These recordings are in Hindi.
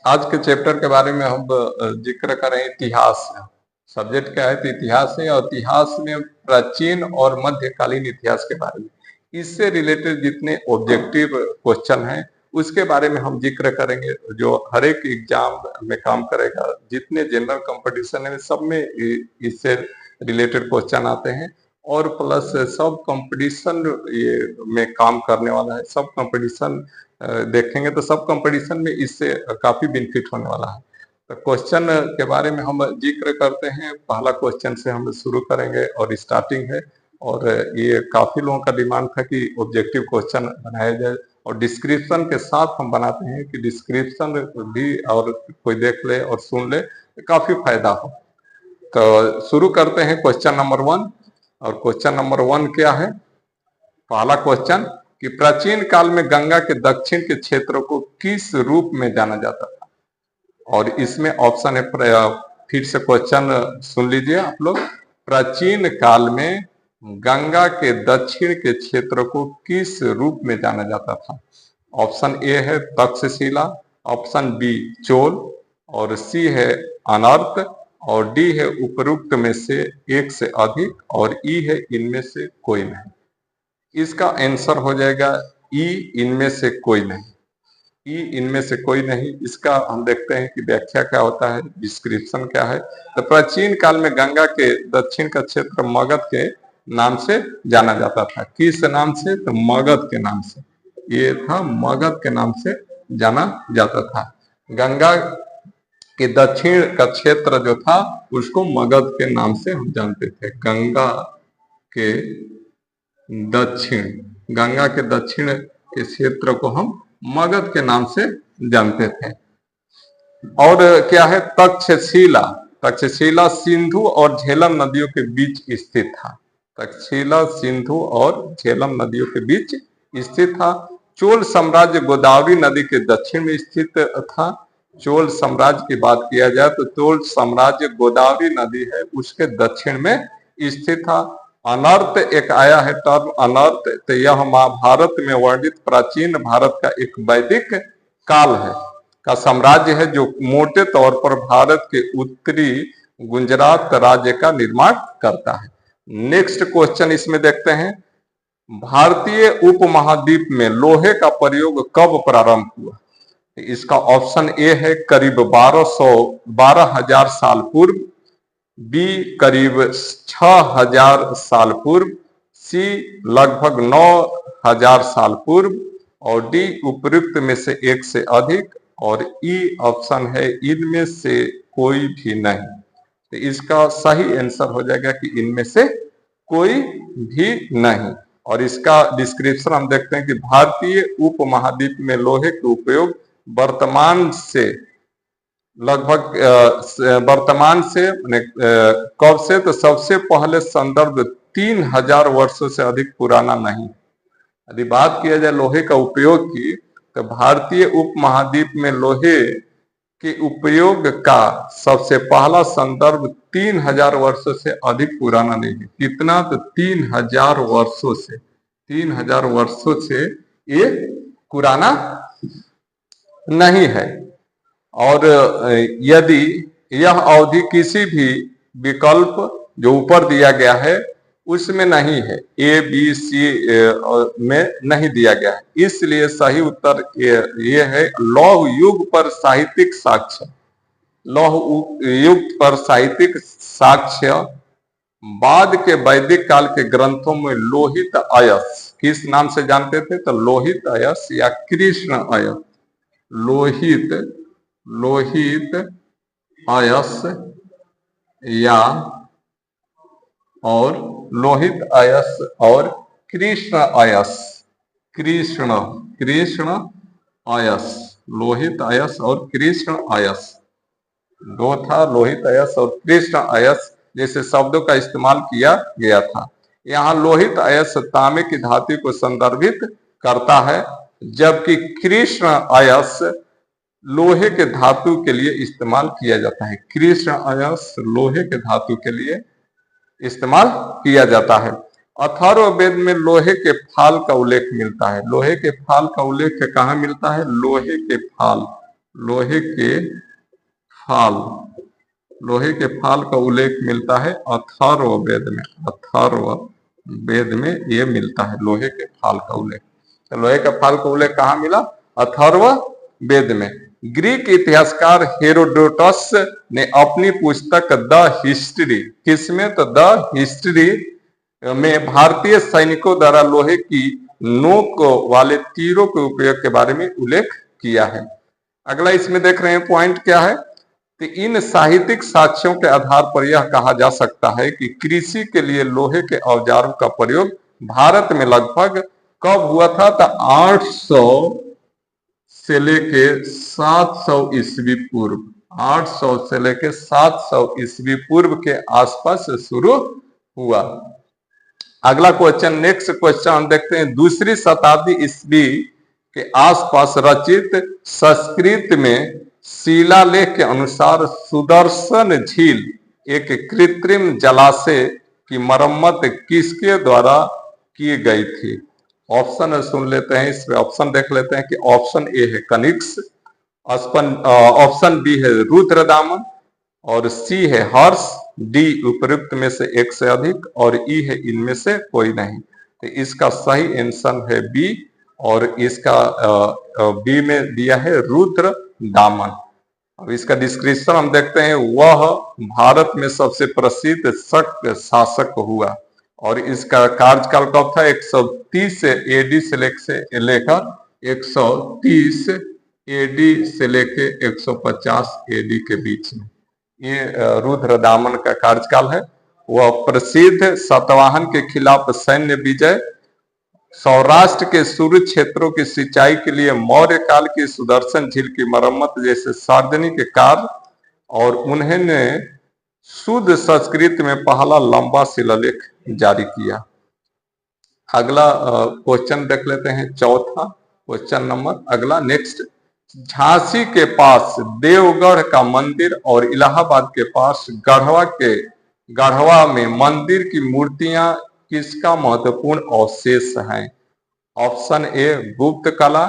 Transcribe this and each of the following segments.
आज के चैप्टर के बारे में हम जिक्र करें इतिहास। सब्जेक्ट क्या है? तो इतिहास है, और इतिहास में प्राचीन और मध्यकालीन इतिहास के बारे में, इससे रिलेटेड जितने ऑब्जेक्टिव क्वेश्चन हैं उसके बारे में हम जिक्र करेंगे, जो हर एक एग्जाम में काम करेगा। जितने जनरल कंपटीशन है सब में इससे रिलेटेड क्वेश्चन आते हैं, और प्लस सब कंपटीशन ये में काम करने वाला है। सब कंपटीशन देखेंगे तो सब कंपटीशन में इससे काफी बेनिफिट होने वाला है। तो क्वेश्चन के बारे में हम जिक्र करते हैं। पहला क्वेश्चन से हम शुरू करेंगे और स्टार्टिंग है, और ये काफी लोगों का डिमांड था कि ऑब्जेक्टिव क्वेश्चन बनाया जाए, और डिस्क्रिप्शन के साथ हम बनाते हैं कि डिस्क्रिप्शन भी और कोई देख ले और सुन ले तो काफी फायदा हो। तो शुरू करते हैं क्वेश्चन नंबर 1। और क्वेश्चन नंबर 1 क्या है? पहला क्वेश्चन कि प्राचीन काल में गंगा के दक्षिण के क्षेत्र को किस रूप में जाना जाता था? और इसमें ऑप्शन है, फिर से क्वेश्चन सुन लीजिए आप लोग। प्राचीन काल में गंगा के दक्षिण के क्षेत्र को किस रूप में जाना जाता था? ऑप्शन ए है तक्षशिला, ऑप्शन बी चोल, और सी है अनर्त, और डी है उपरोक्त में से एक से अधिक, और ई है इनमें से कोई नहीं। इसका आंसर हो जाएगा ई, इनमें से कोई नहीं। ई, इनमें से कोई नहीं। इसका हम देखते हैं कि व्याख्या क्या होता है, डिस्क्रिप्शन क्या है। तो प्राचीन काल में गंगा के दक्षिण का क्षेत्र मगध के नाम से जाना जाता था। किस नाम से? तो मगध के नाम से। ये था, मगध के नाम से जाना जाता था। गंगा के दक्षिण का क्षेत्र जो था उसको मगध के नाम से हम जानते थे। गंगा के दक्षिण, गंगा के दक्षिण के क्षेत्र को हम मगध के नाम से जानते थे। और क्या है? तक्षशिला। तक्षशिला सिंधु और झेलम नदियों के बीच स्थित था। तक्षशिला सिंधु और झेलम नदियों के बीच स्थित था। चोल साम्राज्य गोदावरी नदी के दक्षिण में स्थित था। चोल साम्राज्य की बात किया जाए तो चोल साम्राज्य गोदावरी नदी है उसके दक्षिण में स्थित था। अनर्त एक आया है टर्म अनर्त, तो यह महाभारत में वर्णित प्राचीन भारत का एक वैदिक काल है का साम्राज्य है, जो मोटे तौर पर भारत के उत्तरी गुजरात राज्य का निर्माण करता है। नेक्स्ट क्वेश्चन इसमें देखते हैं, भारतीय उपमहाद्वीप में लोहे का प्रयोग कब प्रारंभ हुआ? इसका ऑप्शन ए है करीब 12,000 साल पूर्व, बी करीब 6,000 साल पूर्व, सी लगभग 9,000 साल पूर्व, और डी उपयुक्त में से एक से अधिक, और ई ऑप्शन है इनमें से कोई भी नहीं। तो इसका सही आंसर हो जाएगा कि इनमें से कोई भी नहीं। और इसका डिस्क्रिप्शन हम देखते हैं कि भारतीय उपमहाद्वीप में लोहे के उपयोग वर्तमान से लगभग वर्तमान से कब से? तो सबसे पहले संदर्भ 3,000 वर्षों से अधिक पुराना नहीं। यदि बात किया जाए लोहे का उपयोग की, तो भारतीय उपमहाद्वीप में लोहे के उपयोग का सबसे पहला संदर्भ 3,000 वर्षों से अधिक पुराना नहीं है। कितना? तो 3,000 वर्षों से, 3,000 वर्षों से ये पुराना नहीं है। और यदि यह अवधि किसी भी विकल्प जो ऊपर दिया गया है उसमें नहीं है, ए बी सी में नहीं दिया गया है, इसलिए सही उत्तर ये है लौह युग पर साहित्यिक साक्ष्य। लौह युग पर साहित्यिक साक्ष्य बाद के वैदिक काल के ग्रंथों में लोहित अयस किस नाम से जानते थे? तो लोहित अयस या कृष्ण अयस, लोहित अयस या और लोहित अयस और कृष्ण अयस, कृष्ण अयस, लोहित अयस और कृष्ण अयस, दो था, लोहित अयस और कृष्ण अयस जैसे शब्दों का इस्तेमाल किया गया था। यहाँ लोहित अयस तांबे की धातु को संदर्भित करता है, जबकि कृष्ण अयस लोहे के धातु के लिए इस्तेमाल किया जाता है। कृष्ण अयस लोहे के धातु के लिए इस्तेमाल किया जाता है। अथर्ववेद में लोहे के फाल का उल्लेख मिलता है। लोहे के फाल का उल्लेख कहाँ मिलता है? लोहे के फाल, लोहे के फाल, लोहे के फाल का उल्लेख मिलता है अथर्ववेद में। अथर्ववेद में ये मिलता है लोहे के फाल का उल्लेख। तो लोहे का फाल का उल्लेख कहाँ मिला? अथर्ववेद में। ग्रीक इतिहासकार हेरोडोटस ने अपनी पुस्तक द हिस्ट्री, किसमें? तो द हिस्ट्री में भारतीय सैनिकों द्वारा लोहे की नोक वाले तीरों के उपयोग के बारे में उल्लेख किया है। अगला इसमें देख रहे हैं पॉइंट क्या है? तो इन साहित्यिक साक्ष्यों के आधार पर यह कहा जा सकता है कि कृषि के लिए लोहे के औजारों का प्रयोग भारत में लगभग कब हुआ था? तो 800 से लेके 700 ईस्वी पूर्व, 800 से लेके 700 ईस्वी पूर्व के आसपास शुरू हुआ। अगला क्वेश्चन, नेक्स्ट क्वेश्चन हम देखते हैं। दूसरी शताब्दी ईस्वी के आसपास रचित संस्कृत में शिलालेख के अनुसार सुदर्शन झील एक कृत्रिम जलाशय की मरम्मत किसके द्वारा की गई थी? ऑप्शन सुन लेते हैं, इसमें ऑप्शन देख लेते हैं कि ऑप्शन ए है कनिष्क, ऑप्शन बी है रुद्रदामन, और सी है हर्ष, डी उपयुक्त में से एक से अधिक, और ई है इनमें से कोई नहीं। तो इसका सही आंसर है बी, और इसका बी में दिया है रुद्र दामन। अब इसका डिस्क्रिप्शन हम देखते हैं। वह भारत में सबसे प्रसिद्ध शक शासक हुआ, और इसका कार्यकाल कब था? 130 एडी से लेकर 130 एडी से लेकर 150 एडी के बीच में ये रुद्रदामन का कार्यकाल है। वह प्रसिद्ध सातवाहन के खिलाफ सैन्य विजय, सौराष्ट्र के सूर्य क्षेत्रों की सिंचाई के लिए मौर्य काल की सुदर्शन झील की मरम्मत जैसे सार्वजनिक कार्य, और उन्होंने शुद्ध संस्कृत में पहला लंबा शिलालेख जारी किया। अगला क्वेश्चन देख लेते हैं, चौथा क्वेश्चन नंबर। अगला नेक्स्ट, झांसी के पास देवगढ़ का मंदिर और इलाहाबाद के पास गढ़वा में मंदिर की मूर्तियां किसका महत्वपूर्ण अवशेष हैं? ऑप्शन ए गुप्त कला,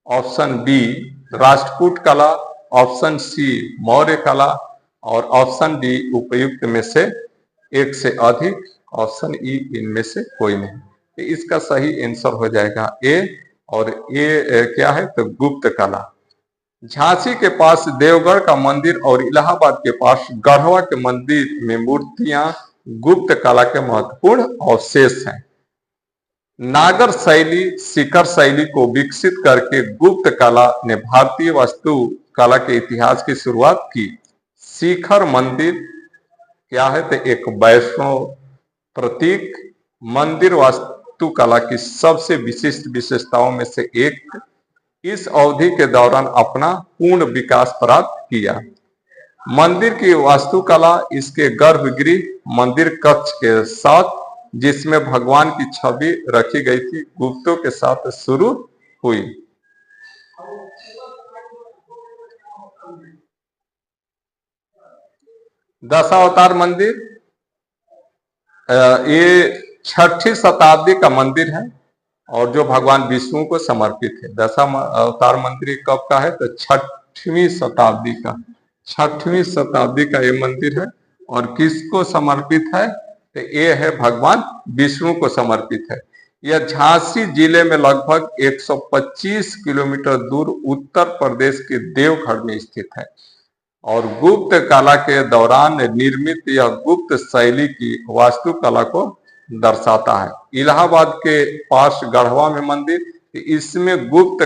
ऑप्शन बी राष्ट्रकूट कला, ऑप्शन सी मौर्य कला, और ऑप्शन डी उपयुक्त में से एक से अधिक, ऑप्शन ई इनमें से कोई नहीं। तो इसका सही आंसर हो जाएगा ए, और ये क्या है? तो गुप्त कला। झांसी के पास देवगढ़ का मंदिर और इलाहाबाद के पास गढ़वा के मंदिर में मूर्तियां गुप्त कला के महत्वपूर्ण अवशेष हैं। नागर शैली, शिखर शैली को विकसित करके गुप्त कला ने भारतीय वास्तु कला के इतिहास की शुरुआत की। शिखर मंदिर क्या है? तो एक वैष्णव प्रतीक मंदिर वास्तुकला की सबसे विशिष्ट विशेषताओं में से एक, इस अवधि के दौरान अपना पूर्ण विकास प्राप्त किया। मंदिर की वास्तुकला इसके गर्भगृह, मंदिर कक्ष के साथ जिसमें भगवान की छवि रखी गई थी, गुप्तों के साथ शुरू हुई। दशावतार मंदिर, ये 6ठी शताब्दी का मंदिर है और जो भगवान विष्णु को समर्पित है। दशावतार मंदिर कब का है? तो 6वीं शताब्दी का, 6वीं शताब्दी का ये मंदिर है। और किसको समर्पित है? तो ये है भगवान विष्णु को समर्पित है। यह झांसी जिले में लगभग 125 किलोमीटर दूर उत्तर प्रदेश के देवघर में स्थित है और गुप्त कला के दौरान निर्मित यह गुप्त शैली की वास्तुकला को दर्शाता है। इलाहाबाद के पास गढ़वा में मंदिर, इसमें गुप्त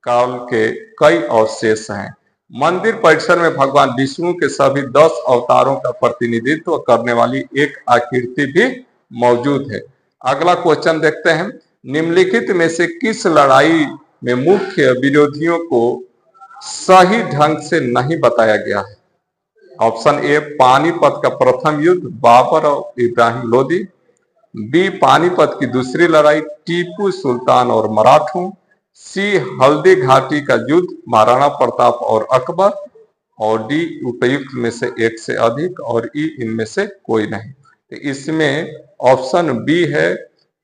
काल के कई अवशेष हैं। मंदिर परिसर में भगवान विष्णु के सभी 10 अवतारों का प्रतिनिधित्व करने वाली एक आकृति भी मौजूद है। अगला क्वेश्चन देखते हैं। निम्नलिखित में से किस लड़ाई में मुख्य विरोधियों को सही ढंग से नहीं बताया गया है? ऑप्शन ए पानीपत का प्रथम युद्ध, बाबर और इब्राहिम लोदी, बी पानीपत की दूसरी लड़ाई, टीपू सुल्तान और मराठों, सी हल्दी घाटी का युद्ध, महाराणा प्रताप और अकबर, और डी उपयुक्त में से एक से अधिक, और ई इनमें से कोई नहीं। तो इसमें ऑप्शन बी है,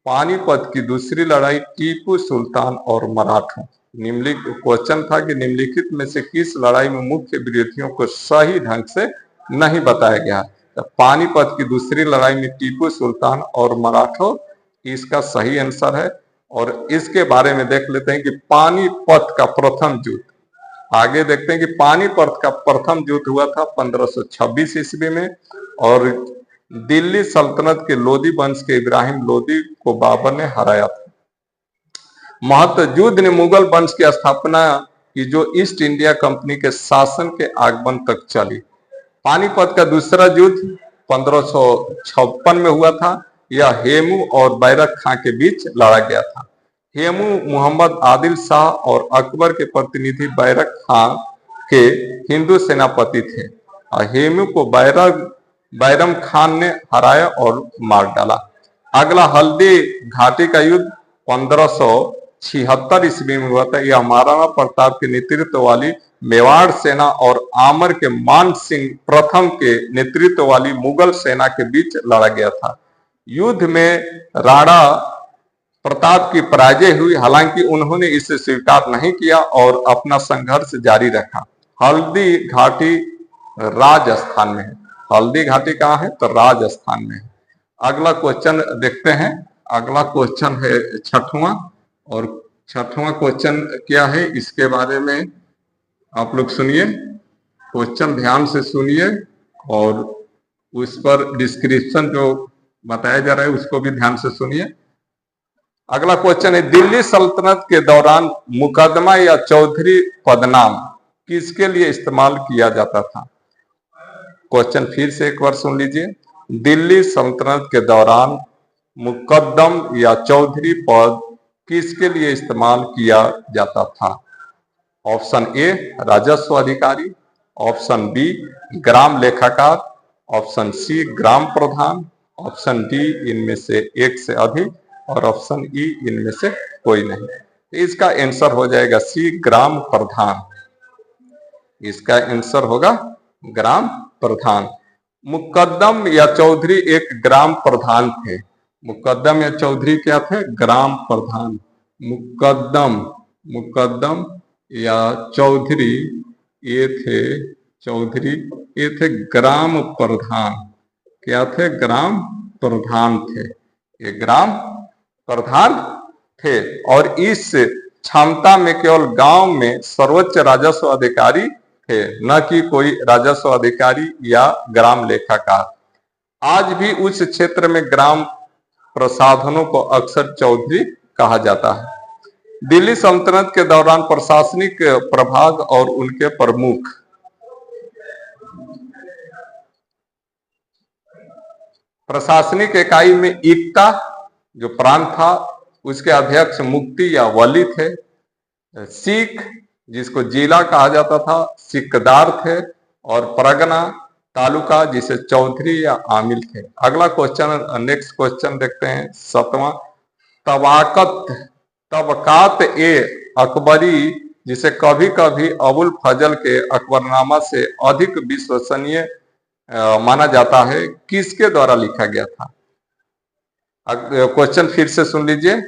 पानीपत की दूसरी लड़ाई टीपू सुल्तान और मराठों। निम्नलिखित क्वेश्चन था कि निम्नलिखित में से किस लड़ाई में मुख्य विरोधियों को सही ढंग से नहीं बताया गया। तो पानीपत की दूसरी लड़ाई में टीपू सुल्तान और मराठों इसका सही आंसर है। और इसके बारे में देख लेते हैं कि पानीपत का प्रथम युद्ध, आगे देखते हैं कि पानीपत का प्रथम युद्ध हुआ था 1526 ईस्वी में, और दिल्ली सल्तनत के लोदी वंश के इब्राहिम लोदी को बाबर ने हराया था। महत्व युद्ध ने मुगल वंश की स्थापना की, जो ईस्ट इंडिया कंपनी के शासन के आगमन तक चली। पानीपत का दूसरा युद्ध 1556 में हुआ था। यह हेमू और बैरक खां के बीच लड़ा गया था। हेमू मोहम्मद आदिल शाह और अकबर के प्रतिनिधि बैरक खां के हिंदू सेनापति थे, और हेमू को बैरम खान ने हराया और मार डाला। अगला हल्दी घाटी का युद्ध 1576 ईस्वी में हुआ था। यह महाराणा प्रताप के नेतृत्व वाली मेवाड़ सेना और आमर के मान सिंह प्रथम के नेतृत्व वाली मुगल सेना के बीच लड़ा गया था। युद्ध में राणा प्रताप की पराजय हुई, हालांकि उन्होंने इसे स्वीकार नहीं किया और अपना संघर्ष जारी रखा। हल्दी घाटी राजस्थान में है। हल्दी घाटी कहाँ है? तो राजस्थान में है। अगला क्वेश्चन देखते हैं। अगला क्वेश्चन है छठवां, और छठवां क्वेश्चन क्या है इसके बारे में आप लोग सुनिए, क्वेश्चन ध्यान से सुनिए और उस पर डिस्क्रिप्शन जो बताया जा रहा है उसको भी ध्यान से सुनिए। अगला क्वेश्चन है, दिल्ली सल्तनत के दौरान मुकदमा या चौधरी पदनाम किसके लिए इस्तेमाल किया जाता था? क्वेश्चन फिर से एक बार सुन लीजिए। दिल्ली सल्तनत के दौरान मुकद्दम या चौधरी पद किसके लिए इस्तेमाल किया जाता था? ऑप्शन ए राजस्व अधिकारी, ऑप्शन बी ग्राम लेखाकार, ऑप्शन सी ग्राम प्रधान, ऑप्शन डी इनमें से एक से अधिक, और ऑप्शन ई इनमें से कोई नहीं। इसका आंसर हो जाएगा सी ग्राम प्रधान। इसका आंसर होगा ग्राम प्रधान। मुकद्दम या चौधरी एक ग्राम प्रधान थे। मुकद्दम या चौधरी क्या थे? ग्राम प्रधान। मुकद्दम या चौधरी ये थे ग्राम प्रधान। क्या थे? ग्राम प्रधान थे। ये ग्राम प्रधान थे, और इस क्षमता में केवल गांव में सर्वोच्च राजस्व अधिकारी थे, न कि कोई राजस्व अधिकारी या ग्राम लेखाकार। आज भी उस क्षेत्र में ग्राम प्रसाधनों को अक्सर चौधरी कहा जाता है। दिल्ली सल्तनत के दौरान प्रशासनिक प्रभाग और उनके प्रमुख। प्रशासनिक इकाई में एकता जो प्रांत था उसके अध्यक्ष मुक्ति या वली थे। सिख जिसको जिला कहा जाता था सिकदार थे, और परगना तालुका जिसे चौधरी या आमिल थे। अगला क्वेश्चन, नेक्स्ट क्वेश्चन देखते हैं सातवां। तबकात ए अकबरी जिसे कभी कभी अबुल फजल के अकबरनामा से अधिक विश्वसनीय माना जाता है, किसके द्वारा लिखा गया था? क्वेश्चन फिर से सुन लीजिए।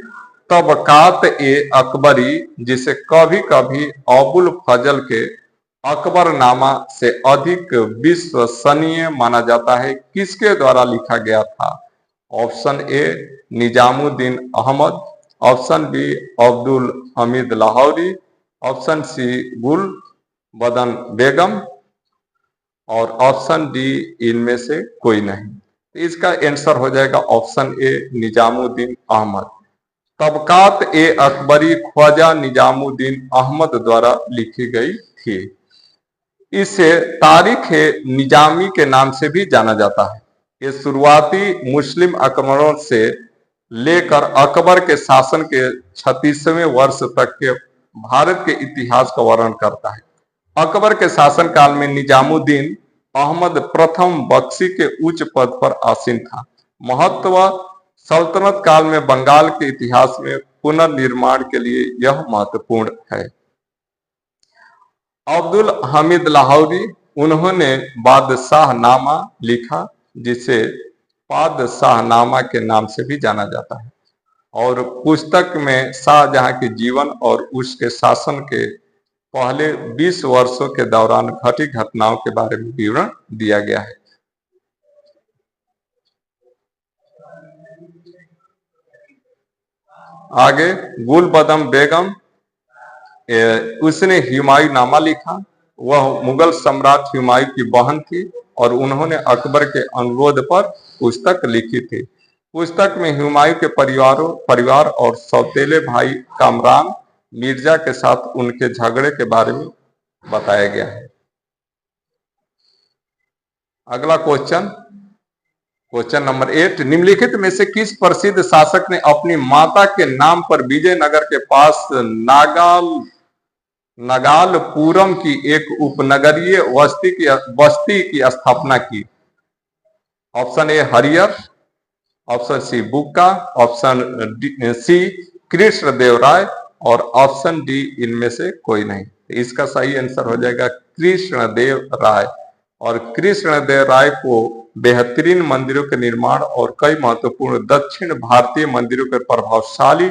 तबकात ए अकबरी जिसे कभी कभी अबुल फजल के अकबरनामा से अधिक विश्वसनीय माना जाता है, किसके द्वारा लिखा गया था? Option A Nizamuddin Ahmad, option B Abdul Hamid Lahori, option C Gulbadan बेगम, और ऑप्शन डी इनमें से कोई नहीं। इसका आंसर हो जाएगा ऑप्शन ए निजामुद्दीन अहमद। तबकात ए अकबरी ख्वाजा निजामुद्दीन अहमद द्वारा लिखी गई थी। इसे तारीख निजामी के नाम से भी जाना जाता है। ये शुरुआती मुस्लिम आक्रमणों से लेकर अकबर के शासन के 36वें वर्ष तक के भारत के इतिहास का वर्णन करता है। अकबर के शासन काल में निजामुद्दीन अहमद प्रथम बख्शी के उच्च पद पर आसीन था। महत्व सल्तनत काल में बंगाल के इतिहास में पुनर्निर्माण के लिए यह महत्वपूर्ण है। अब्दुल हमीद लाहौरी, उन्होंने बादशाहनामा लिखा जिसे पादशाहनामा के नाम से भी जाना जाता है। और पुस्तक में शाहजहां के जीवन और उसके शासन के पहले 20 वर्षों के दौरान घटी घटनाओं के बारे में विवरण दिया गया है। आगे गुलबदम बेगम, उसने हुमायूं नामा लिखा। वह मुगल सम्राट हुमायूं की बहन थी और उन्होंने अकबर के अनुरोध पर पुस्तक लिखी थी। पुस्तक में हुमायूं के परिवार और सौतेले भाई कामरान मिर्जा के साथ उनके झगड़े के बारे में बताया गया है। अगला क्वेश्चन नंबर 8, निम्नलिखित में से किस प्रसिद्ध शासक ने अपनी माता के नाम पर विजयनगर के पास नगालपुरम की एक उपनगरीय बस्ती की स्थापना की? ऑप्शन ए हरियर, ऑप्शन सी बुक्का, ऑप्शन सी कृष्णदेवराय और ऑप्शन डी इनमें से कोई नहीं। इसका सही आंसर हो जाएगा कृष्णदेव राय। और कृष्णदेव राय को बेहतरीन मंदिरों के निर्माण और कई महत्वपूर्ण दक्षिण भारतीय मंदिरों के प्रभावशाली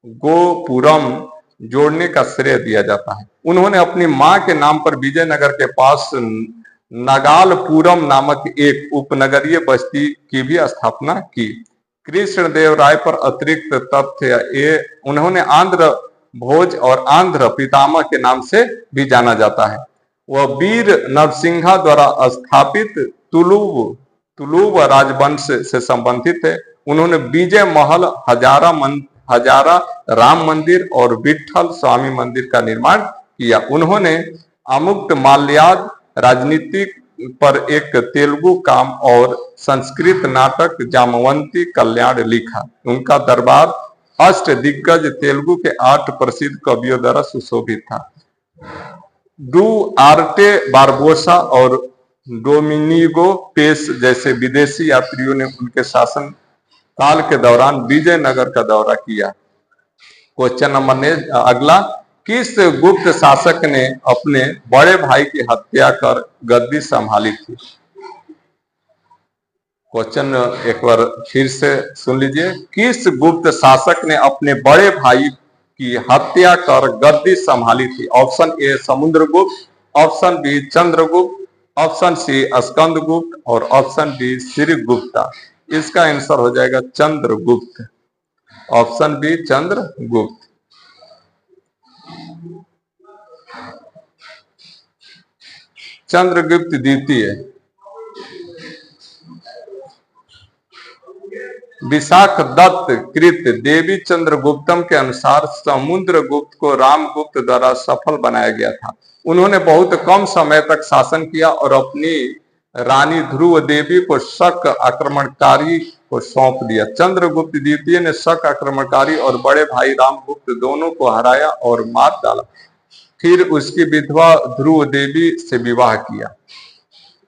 गोपुरम जोड़ने का श्रेय दिया जाता है। उन्होंने अपनी मां के नाम पर विजयनगर के पास नगालपुरम नामक एक उपनगरीय बस्ती की भी स्थापना की। कृष्णदेव राय पर अतिरिक्त तथ्य ये, उन्होंने आंध्र भोज और आंध्र पितामह के नाम से भी जाना जाता है। वह वीर नरसिंहा द्वारा स्थापित तुलुव राजवंश से संबंधित है। उन्होंने विजय महल, हजारा राम मंदिर और विठल स्वामी मंदिर का निर्माण किया। उन्होंने अमुक्त माल्याद राजनीति पर एक तेलुगु काम और संस्कृत नाटक जामवंती कल्याण लिखा। उनका दरबार अष्ट दिग्गज तेलुगु के 8 प्रसिद्ध कवियों द्वारा सुशोभित था। डुआर्टे बारबोसा और डोमिनिगो पेस जैसे विदेशी यात्रियों ने उनके शासन काल के दौरान विजयनगर का दौरा किया। क्वेश्चन नंबर अगला, किस गुप्त शासक ने अपने बड़े भाई की हत्या कर गद्दी संभाली थी? क्वेश्चन एक बार फिर से सुन लीजिए। किस गुप्त शासक ने अपने बड़े भाई की हत्या कर गद्दी संभाली थी? Option A Samudragupta, option B Chandragupta, option C Skandagupta और ऑप्शन डी श्रीगुप्ता। इसका आंसर हो जाएगा चंद्रगुप्त। Option B Chandragupta. चंद्रगुप्त द्वितीय विशाख दत्त कृत देवी चंद्रगुप्तम के अनुसार समुद्रगुप्त को रामगुप्त द्वारा सफल बनाया गया था। उन्होंने बहुत कम समय तक शासन किया और अपनी रानी ध्रुव देवी को शक आक्रमणकारी को सौंप दिया। चंद्रगुप्त द्वितीय ने शक आक्रमणकारी और बड़े भाई रामगुप्त दोनों को हराया और मार डाला। फिर उसकी विधवा ध्रुव देवी से विवाह किया।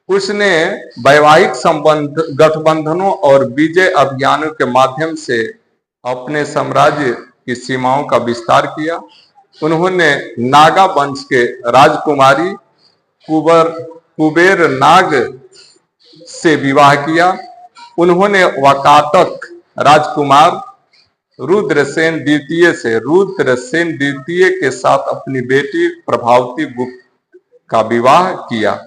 उसने वैवाहिक संबंध, गठबंधनों और विजय अभियानों के माध्यम से अपने साम्राज्य की सीमाओं का विस्तार किया। उन्होंने नागा वंश के राजकुमारी कुबेर नाग से विवाह किया। उन्होंने वाकाटक राजकुमार रुद्रसेन द्वितीय के साथ अपनी बेटी प्रभावती गुप्त का विवाह किया।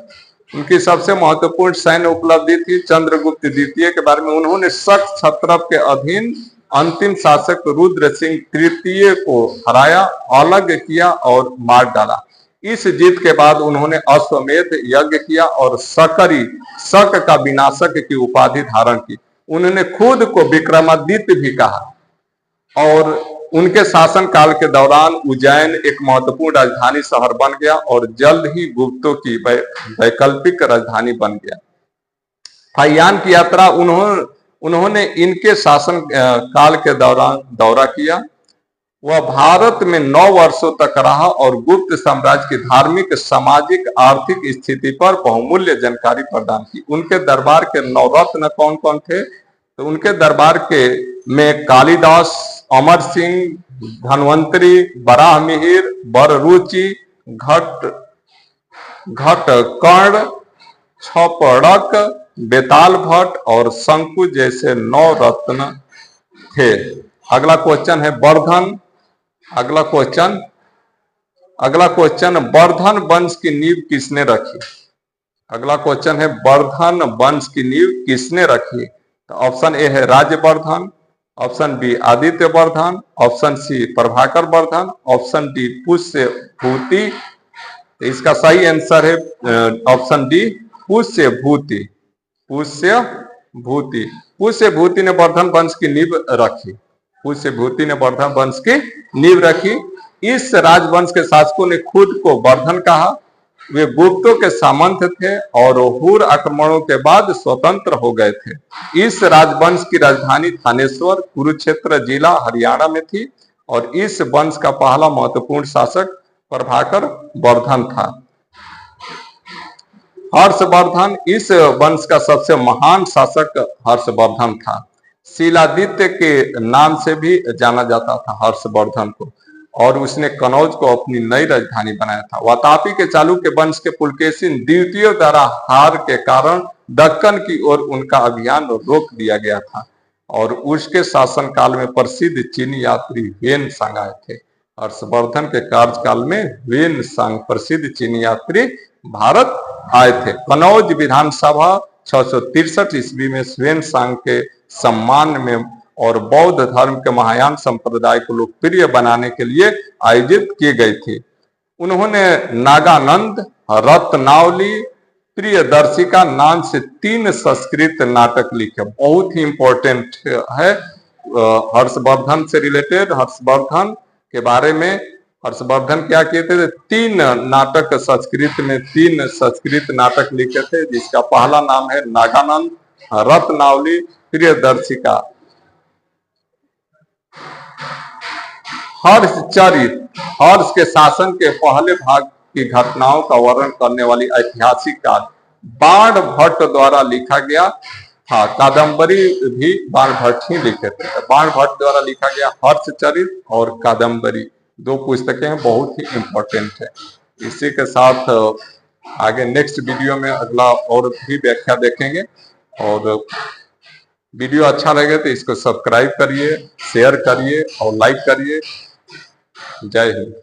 उनकी सबसे महत्वपूर्ण सैन्य उपलब्धि थी चंद्रगुप्त द्वितीय के बारे में। उन्होंने शक क्षत्रप के अधीन अंतिम शासक रुद्र सिंह तृतीय को हराया, अलग किया और मार डाला। इस जीत के बाद उन्होंने अश्वमेध यज्ञ किया और शक का विनाशक की उपाधि धारण की। उन्होंने खुद को विक्रमादित्य भी कहा और उनके शासन काल के दौरान उज्जैन एक महत्वपूर्ण राजधानी शहर बन गया और जल्द ही गुप्तों की वैकल्पिक राजधानी बन गया। फाहियान की यात्रा उन्होंने इनके शासन काल के दौरान दौरा किया। वह भारत में 9 वर्षों तक रहा और गुप्त साम्राज्य की धार्मिक, सामाजिक, आर्थिक स्थिति पर बहुमूल्य जानकारी प्रदान की। उनके दरबार के नवरत्न कौन कौन थे? तो उनके दरबार में कालिदास, अमर सिंह, धन्वंतरी, बराह मिहिर, बररुचि, घटकर्ण, छपड़क, बेताल भट्ट और शंकु जैसे 9 रत्न थे। अगला क्वेश्चन है वर्धन। अगला क्वेश्चन वर्धन वंश की नींव किसने रखी? अगला क्वेश्चन है वर्धन वंश की नींव किसने रखी? तो ऑप्शन ए है Rajyavardhan, option B Adityavardhan, option C Prabhakarvardhan, option D Pushyabhuti. तो इसका सही आंसर है ऑप्शन डी पुष्यभूति। पुष्यभूति पुष्यभूति ने वर्धन वंश की नींव रखी। पुष्यभूति ने वर्धन वंश की नींव रखी। इस राजवंश के शासकों ने खुद को वर्धन कहा। वे गुप्तों के सामंत थे और हुर आक्रमणों के बाद स्वतंत्र हो गए थे। इस राजवंश की राजधानी थानेश्वर कुरुक्षेत्र जिला हरियाणा में थी और इस वंश का पहला महत्वपूर्ण शासक प्रभाकर वर्धन था। हर्षवर्धन इस वंश का सबसे महान शासक हर्षवर्धन था। शीलादित्य के नाम से भी जाना जाता था हर्षवर्धन को, और उसने कनौज को अपनी नई राजधानी बनाया था। वातापी के चालुक्य वंश के पुलकेशिन द्वितीय द्वारा हार के कारण दक्कन की ओर उनका अभियान रोक दिया गया था और उसके शासनकाल में प्रसिद्ध चीनी यात्री ह्वेन सांग आए थे। हर्षवर्धन के कार्यकाल में ह्वेन सांग प्रसिद्ध चीनी यात्री भारत आए थे। कनौज विधानसभा 663 ईस्वी में ह्वेन सांग के सम्मान में और बौद्ध धर्म के महायान संप्रदाय को लोकप्रिय बनाने के लिए आयोजित की गई थी। उन्होंने नागानंद, रत्नावली, प्रियदर्शिका नाम से 3 संस्कृत नाटक लिखे। बहुत ही इंपॉर्टेंट है हर्षवर्धन से रिलेटेड। हर्षवर्धन के बारे में हर्षवर्धन क्या किए थे? 3 नाटक संस्कृत में 3 संस्कृत नाटक लिखे थे, जिसका पहला नाम है नागानंद, रत्नावली, प्रियदर्शिका। हर्षचरित हर्ष के शासन के पहले भाग की घटनाओं का वर्णन करने वाली ऐतिहासिक काल बाण भट्ट द्वारा लिखा गया था। कादम्बरी भी बाण भट्ट ही लिखे थे। बाण भट्ट द्वारा लिखा गया हर्षचरित और कादम्बरी 2 पुस्तकें हैं, बहुत ही इंपॉर्टेंट है। इसी के साथ आगे नेक्स्ट वीडियो में अगला और भी व्याख्या देखेंगे। और वीडियो अच्छा लगे तो इसको सब्सक्राइब करिए, शेयर करिए और लाइक करिए। जय हिंद।